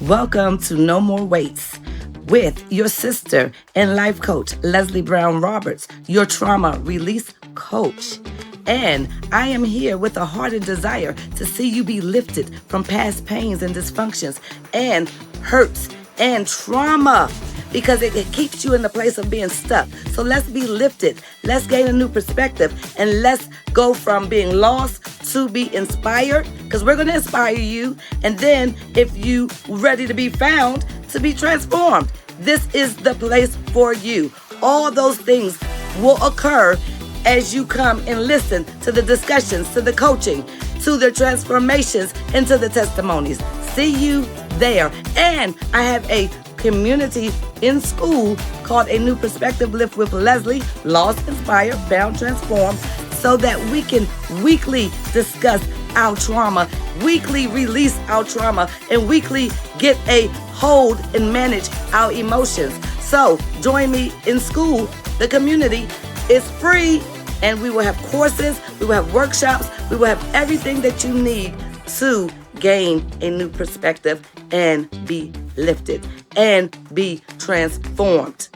Welcome to No More Weights with your sister and life coach, Leslie Brown Roberts, your trauma release coach. And I am here with a heart and desire to see you be lifted from past pains and dysfunctions and hurts and trauma because it keeps you in the place of being stuck. So let's be lifted. Let's gain a new perspective and let's go from being lost to be inspired, because we're going to inspire you. And then if you ready to be found, to be transformed. This is the place for you. All those things will occur as you come and listen to the discussions, to the coaching, to the transformations, and to the testimonies. See you there. And I have a community in school called A New Perspective Lift with Leslie, Lost, Inspired, Found, Transformed, so that we can weekly discuss our trauma, weekly release our trauma, and weekly get a hold and manage our emotions. So join me in school. The community is free, and we will have courses, we will have workshops, we will have everything that you need to gain a new perspective and be lifted and be transformed.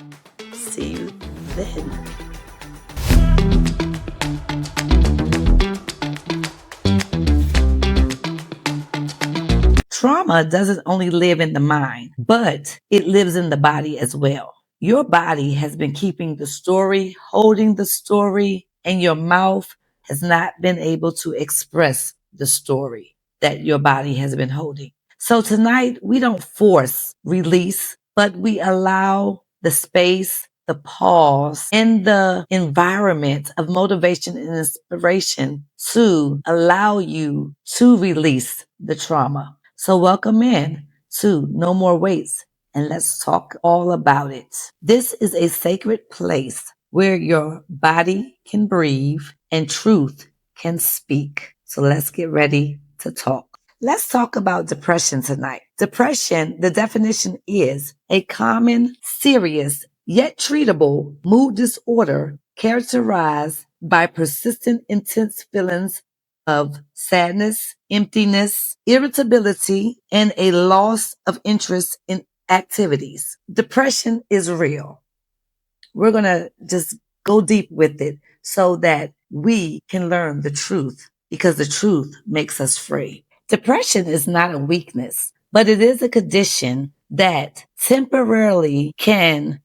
See you then. Trauma doesn't only live in the mind, but it lives in the body as well. Your body has been keeping the story, holding the story, and your mouth has not been able to express the story that your body has been holding. So tonight, we don't force release, but we allow the space, the pause, and the environment of motivation and inspiration to allow you to release the trauma. So welcome in to No More Weights, and let's talk all about it. This is a sacred place where your body can breathe and truth can speak. So let's get ready to talk. Let's talk about depression tonight. Depression, the definition is a common, serious, yet treatable mood disorder characterized by persistent, intense feelings of sadness, emptiness, irritability, and a loss of interest in activities. Depression is real. We're going to just go deep with it so that we can learn the truth, because the truth makes us free. Depression is not a weakness, but it is a condition that temporarily can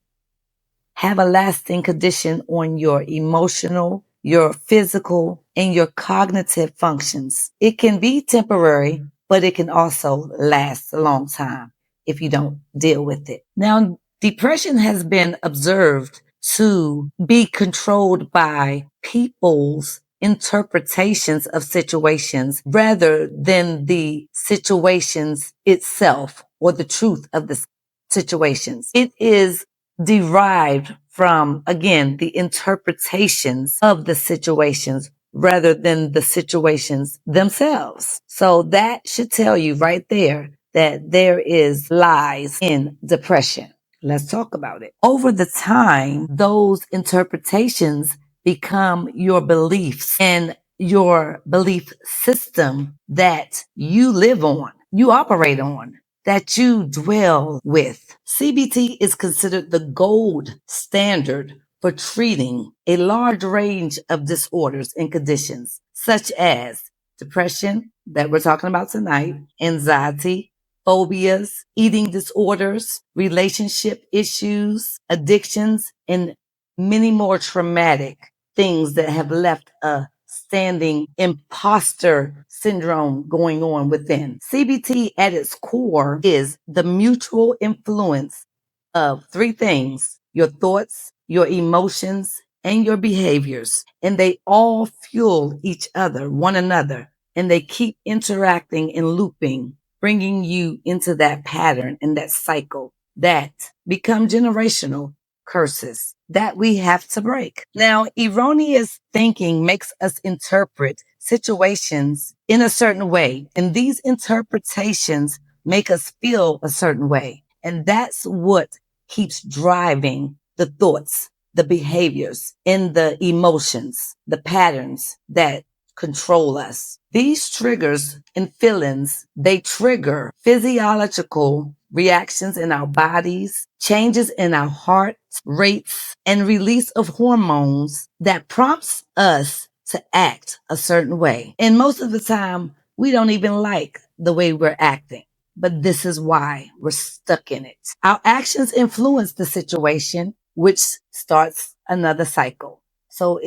have a lasting condition on your emotional, your physical, and your cognitive functions. It can be temporary, but it can also last a long time if you don't deal with it. Now, depression has been observed to be controlled by people's interpretations of situations rather than the situations itself or the truth of the situations. It is derived from, again, the interpretations of the situations rather than the situations themselves. So that should tell you right there that there is lies in depression. Let's talk about it. Over the time, those interpretations become your beliefs and your belief system that you live on, you operate on, that you dwell with. CBT is considered the gold standard for treating a large range of disorders and conditions, such as depression, that we're talking about tonight, anxiety, phobias, eating disorders, relationship issues, addictions, and many more traumatic things that have left a standing imposter syndrome going on within. CBT at its core is the mutual influence of three things: your thoughts, your emotions, and your behaviors. And they all fuel each other, one another, and they keep interacting and looping, bringing you into that pattern and that cycle that become generational curses that we have to break. Now, erroneous thinking makes us interpret situations in a certain way, and these interpretations make us feel a certain way. And that's what keeps driving the thoughts, the behaviors, and the emotions, the patterns that control us. These triggers and feelings, they trigger physiological reactions in our bodies, changes in our heart rates, and release of hormones that prompts us to act a certain way. And most of the time, we don't even like the way we're acting. But this is why we're stuck in it. Our actions influence the situation, which starts another cycle. So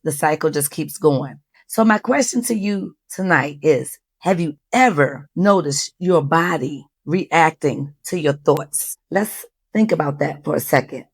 the cycle just keeps going. So my question to you tonight is, have you ever noticed your body reacting to your thoughts? Let's think about that for a second.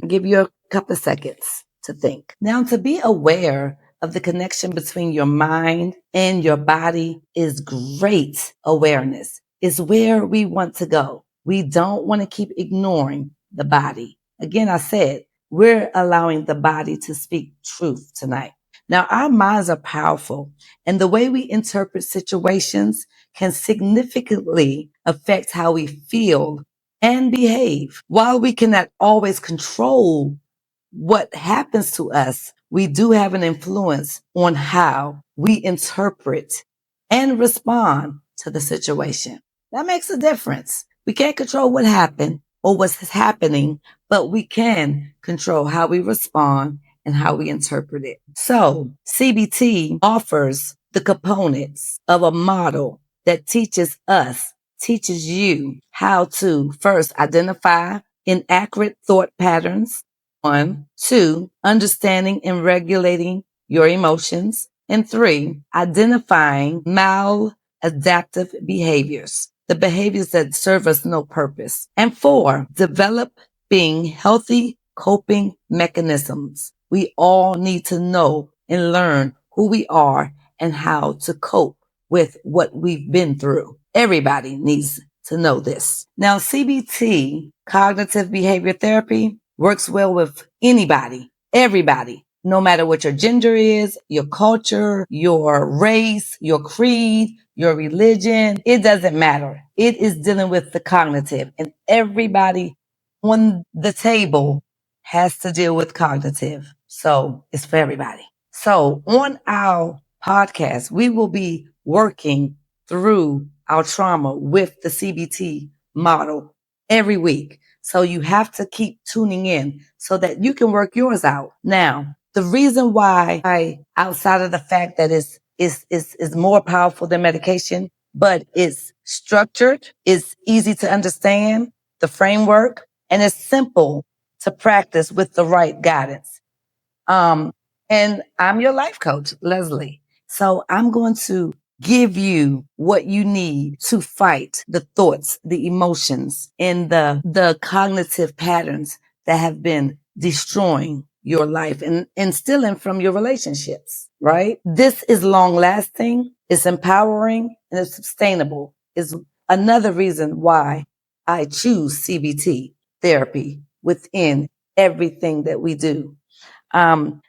I'll give you a couple of seconds to think. Now, to be aware of the connection between your mind and your body is great awareness. Is where we want to go. We don't want to keep ignoring the body. Again, I said, we're allowing the body to speak truth tonight. Now, our minds are powerful, and the way we interpret situations can significantly affect how we feel and behave. While we cannot always control what happens to us, we do have an influence on how we interpret and respond to the situation. That makes a difference. We can't control what happened or what's happening, but we can control how we respond and how we interpret it. So CBT offers the components of a model that teaches you how to first identify inaccurate thought patterns. One, two, understanding and regulating your emotions. And three, identifying maladaptive behaviors, the behaviors that serve us no purpose. And four, developing healthy coping mechanisms. We all need to know and learn who we are and how to cope with what we've been through. Everybody needs to know this. Now, CBT, cognitive behavior therapy, works well with anybody, everybody, no matter what your gender is, your culture, your race, your creed, your religion. It doesn't matter. It is dealing with the cognitive, and everybody on the table has to deal with cognitive. So it's for everybody. So on our podcast, we will be working through our trauma with the CBT model every week. So you have to keep tuning in so that you can work yours out. Now, the reason why outside of the fact that is more powerful than medication, but it's structured, it's easy to understand, the framework, and it's simple to practice with the right guidance. Um, and I'm your life coach, Leslie. So I'm going to give you what you need to fight the thoughts, the emotions, and the cognitive patterns that have been destroying your life and stealing from your relationships, right? This is long lasting, it's empowering, and it's sustainable. Is another reason why I choose CBT therapy within everything that we do.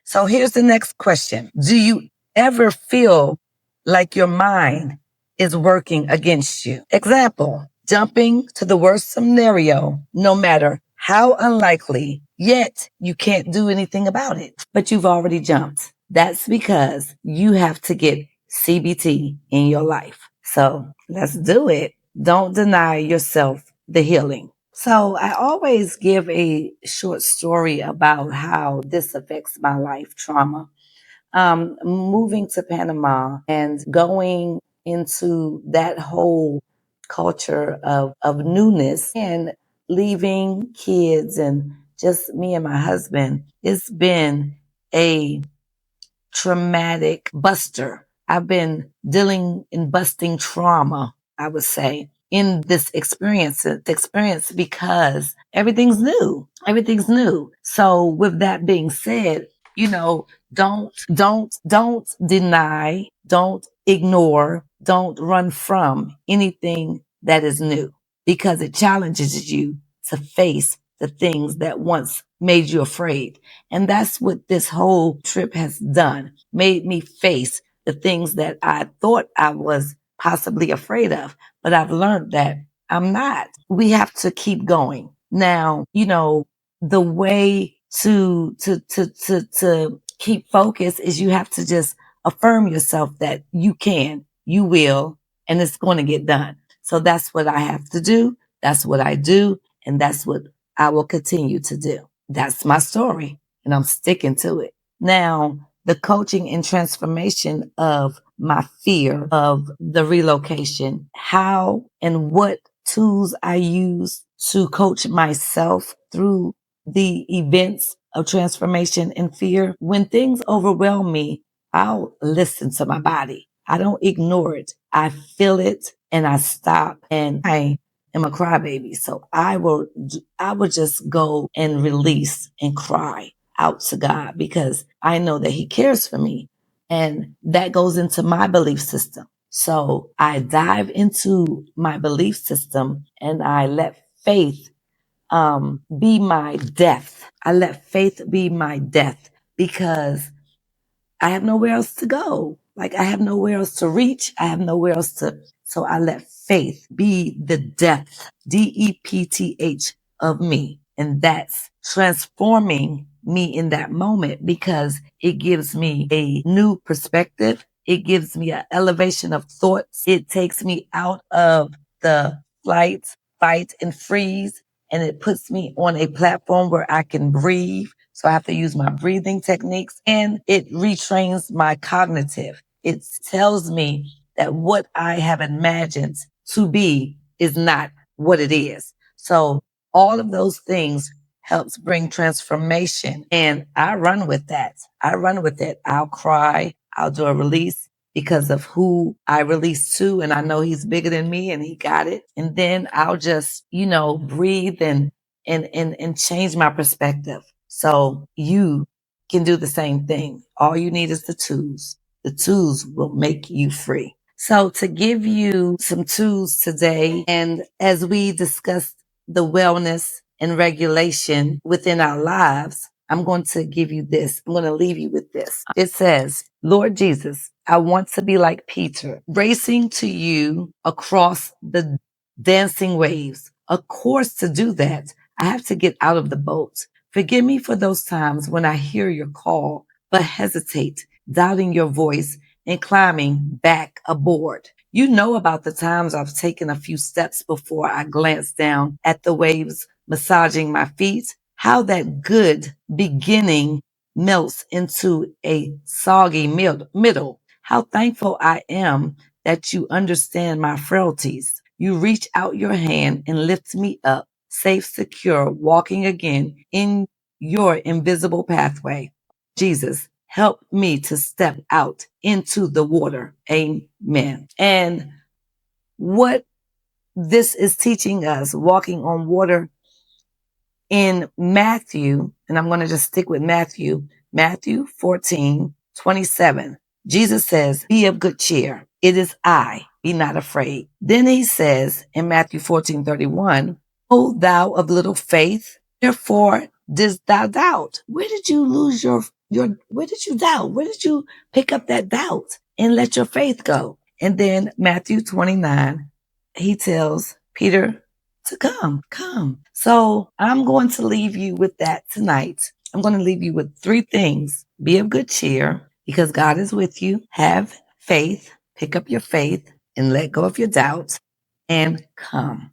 So here's the next question. Do you ever feel like your mind is working against you? Example, jumping to the worst scenario, no matter how unlikely, yet you can't do anything about it, but you've already jumped. That's because you have to get CBT in your life. So let's do it. Don't deny yourself the healing. So I always give a short story about how this affects my life trauma. Moving to Panama and going into that whole culture of newness and leaving kids and just me and my husband, it's been a traumatic buster. I've been dealing in busting trauma, I would say, in this experience because everything's new. Everything's new. So with that being said, don't deny, don't ignore, don't run from anything that is new because it challenges you to face the things that once made you afraid. And that's what this whole trip has done, made me face the things that I thought I was possibly afraid of, but I've learned that I'm not. We have to keep going. Now, the way to keep focus is you have to just affirm yourself that you can, you will, and it's going to get done. So that's what I have to do. That's what I do. And that's what I will continue to do. That's my story, and I'm sticking to it. Now, the coaching and transformation of my fear of the relocation, how and what tools I use to coach myself through the events of transformation and fear. When things overwhelm me, I'll listen to my body. I don't ignore it. I feel it and I stop, and I am a crybaby. So I will just go and release and cry out to God because I know that He cares for me. And that goes into my belief system. So I dive into my belief system and I let faith be my death. I let faith be my death because I have nowhere else to go. Like I have nowhere else to reach. I have nowhere else to. So I let faith be the depth, depth of me. And that's transforming me in that moment because it gives me a new perspective. It gives me an elevation of thoughts. It takes me out of the flight, fight, and freeze. And it puts me on a platform where I can breathe. So I have to use my breathing techniques and it retrains my cognitive. It tells me that what I have imagined to be is not what it is. So all of those things helps bring transformation and I run with that. I run with it. I'll cry. I'll do a release because of who I release to. And I know He's bigger than me and He got it. And then I'll just, breathe and change my perspective. So you can do the same thing. All you need is the tools. The tools will make you free. So to give you some tools today, and as we discussed the wellness and regulation within our lives, I'm going to give you this. I'm going to leave you with this. It says, Lord Jesus, I want to be like Peter, racing to you across the dancing waves. Of course, to do that, I have to get out of the boat. Forgive me for those times when I hear your call, but hesitate, doubting your voice and climbing back aboard. You know about the times I've taken a few steps before I glance down at the waves massaging my feet, how that good beginning melts into a soggy middle. How thankful I am that you understand my frailties. You reach out your hand and lift me up, safe, secure, walking again in your invisible pathway. Jesus, help me to step out into the water. Amen. And what this is teaching us, walking on water in Matthew, and I'm going to just stick with Matthew 14:27. Jesus says, be of good cheer. It is I. Be not afraid. Then He says in Matthew 14:31, O thou of little faith, therefore didst thou doubt. Where did you lose where did you doubt? Where did you pick up that doubt and let your faith go? And then Matthew 29, He tells Peter to come. So I'm going to leave you with that tonight. I'm going to leave you with 3 things. Be of good cheer because God is with you. Have faith. Pick up your faith and let go of your doubts and come.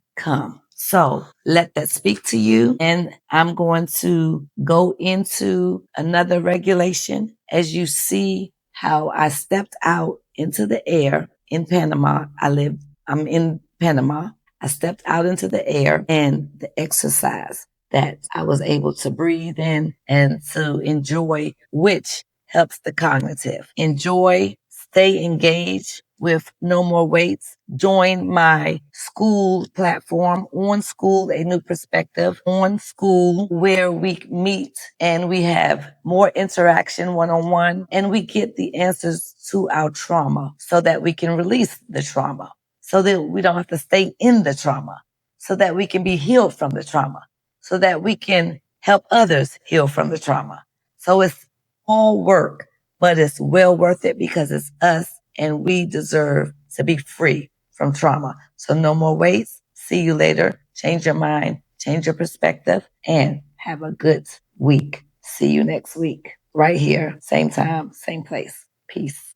So let that speak to you. And I'm going to go into another regulation as you see how I stepped out into the air in Panama. I'm in Panama. I stepped out into the air and the exercise that I was able to breathe in and to enjoy, which helps the cognitive. Enjoy, stay engaged with No More Weights. Join my school platform, On School, A New Perspective, On School, where we meet and we have more interaction one-on-one and we get the answers to our trauma so that we can release the trauma, so that we don't have to stay in the trauma, so that we can be healed from the trauma, so that we can help others heal from the trauma. So it's all work, but it's well worth it because it's us and we deserve to be free from trauma. So no more waits. See you later. Change your mind, change your perspective, and have a good week. See you next week, right here, same time, same place. Peace.